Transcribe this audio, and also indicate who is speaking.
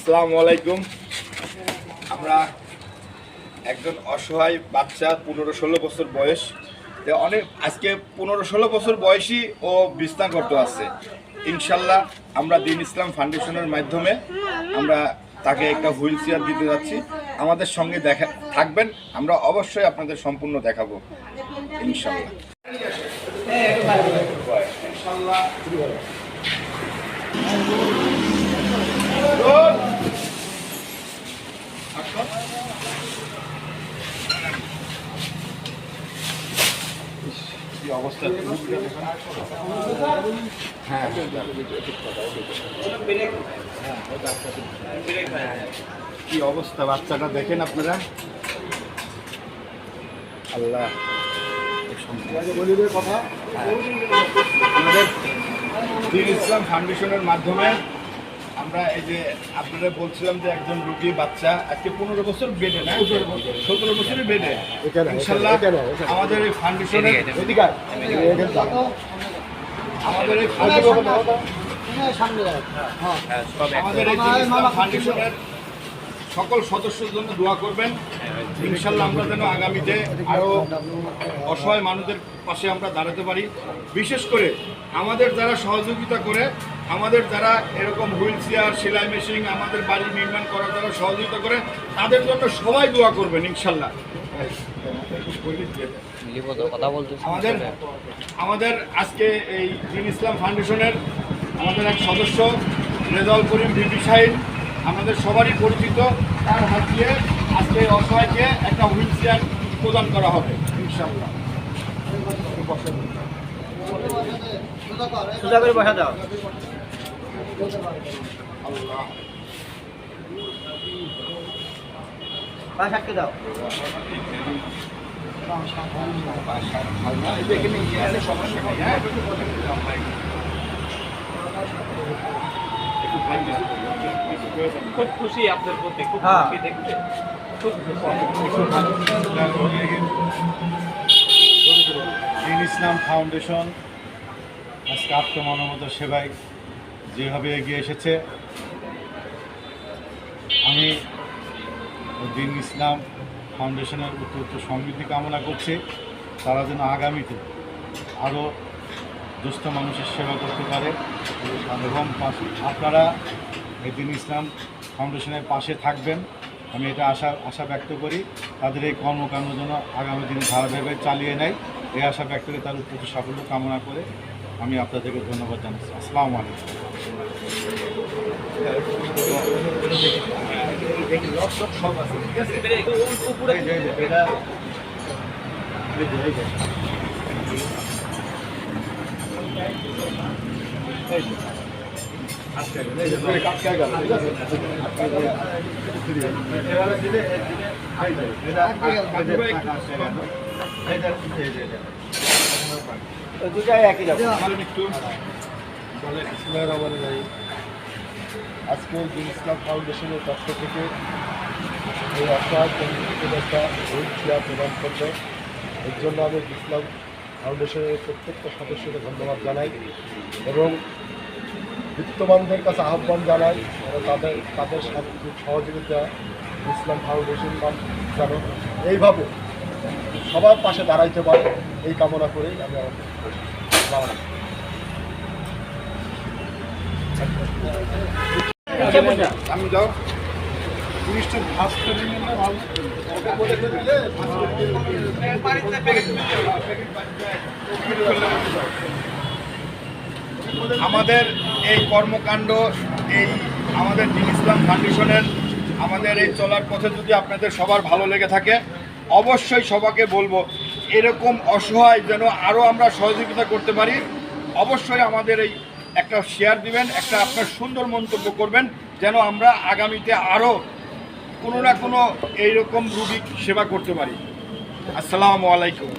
Speaker 1: আসসালামু আলাইকুম। আমরা একজন অসহায় বাচ্চা 15-16 বছর বয়স, অনেক আজকে 15-16 বছর বয়সী ও বিছনাগত আছে। ইনশাল্লাহ আমরা দিন ইসলাম ফাউন্ডেশনের মাধ্যমে আমরা তাকে একটা হুইল চেয়ার দিতে যাচ্ছি। আমাদের সঙ্গে দেখা থাকবেন, আমরা অবশ্যই আপনাদের সম্পূর্ণ দেখাবো ইনশাল্লাহ। অবস্থা হ্যাঁ কি অবস্থা বাচ্চাটা দেখেন আপনারা। আল্লাহ কথা আমাদের দিন ইসলাম ফাউন্ডেশনের মাধ্যমে আমরা এই যে আপনারা বলছিলাম যে একজন রোগী বাচ্চা আজকে 15 বছর বেডে, না 17 বছরের বেডে। ইনশাল্লাহ আমাদের এই ফাউন্ডেশনের ফাউন্ডেশনের সকল সদস্যদের জন্য দোয়া করবেন। ইনশাল্লাহ আমরা যেন আগামীতে আরও অসহায় মানুষদের পাশে আমরা দাঁড়াতে পারি। বিশেষ করে আমাদের যারা সহযোগিতা করে, আমাদের যারা এরকম হুইল চেয়ার, সেলাই মেশিন, আমাদের বাড়ি নির্মাণ করার যারা সহযোগিতা করে, তাদের জন্য সবাই দোয়া করবেন ইনশাল্লাহ। আমাদের আজকে এই দিন ইসলাম ফাউন্ডেশনের আমাদের এক সদস্য রেজাউল করিম বিবি সাহিদ, আমাদের সবারই পরিচিত, তার হাত দিয়ে আজকে অসহায়কে একটা হুইল চেয়ার প্রদান করা হবে ইনশাল্লাহ।
Speaker 2: সোজা করে বসা দাও।
Speaker 1: আল্লাহ
Speaker 2: পাশ আটকে দাও।
Speaker 3: খুব খুশি আপনার প্রতি, খুব খুশি দেখতে, খুব
Speaker 4: দিন ইসলাম ফাউন্ডেশন আজকে আত্মমানবতা সেবায় যেভাবে এগিয়ে এসেছে, আমি দিন ইসলাম ফাউন্ডেশনের উত্তর সমৃদ্ধি কামনা করছি। তারা যেন আগামীতে আরও দুস্থ মানুষের সেবা করতে পারে এবং আপনারা এই দিন ইসলাম ফাউন্ডেশনের পাশে থাকবেন, আমি এটা আশা ব্যক্ত করি। তাদের এই কর্মকাণ্ড যেন আগামী দিনে ধারাবাহিকভাবে চালিয়ে নেয়, এই আশা ব্যক্ত করে তার প্রতি সাফল্য কামনা করে আমি আপনাদেরকে ধন্যবাদ জানাচ্ছি। আসসালামু আলাইকুম। আজকে দিন ইসলাম ফাউন্ডেশনের পক্ষ থেকে এই অসহায় একটা হুইল চেয়ার প্রদান করবে, এর জন্য আমি ইসলাম ফাউন্ডেশনের প্রত্যেকটা সদস্যকে ধন্যবাদ জানাই এবং বিত্তবানদের কাছে আহ্বান জানাই তাদের সহযোগিতা ইসলাম ফাউন্ডেশন যেন এইভাবে সবার পাশে দাঁড়াইতে পারে, এই কামনা করেই আমি
Speaker 1: আমি যাও
Speaker 4: জিনিসটা ভাস করে নিলে ভালো।
Speaker 1: আমাদের এই কর্মকাণ্ড, এই আমাদের দিন ইসলাম ফাউন্ডেশনের আমাদের এই চলার পথে যদি আপনাদের সবার ভালো লেগে থাকে, অবশ্যই সবাইকে বলবো এরকম অসহায় যেন আরও আমরা সহযোগিতা করতে পারি। অবশ্যই আমাদের এই একটা শেয়ার দিবেন, একটা আপনার সুন্দর মন্তব্য করবেন, যেন আমরা আগামীতে আরও কোনো না কোনো এইরকম রোগী সেবা করতে পারি। আসসালামু আলাইকুম।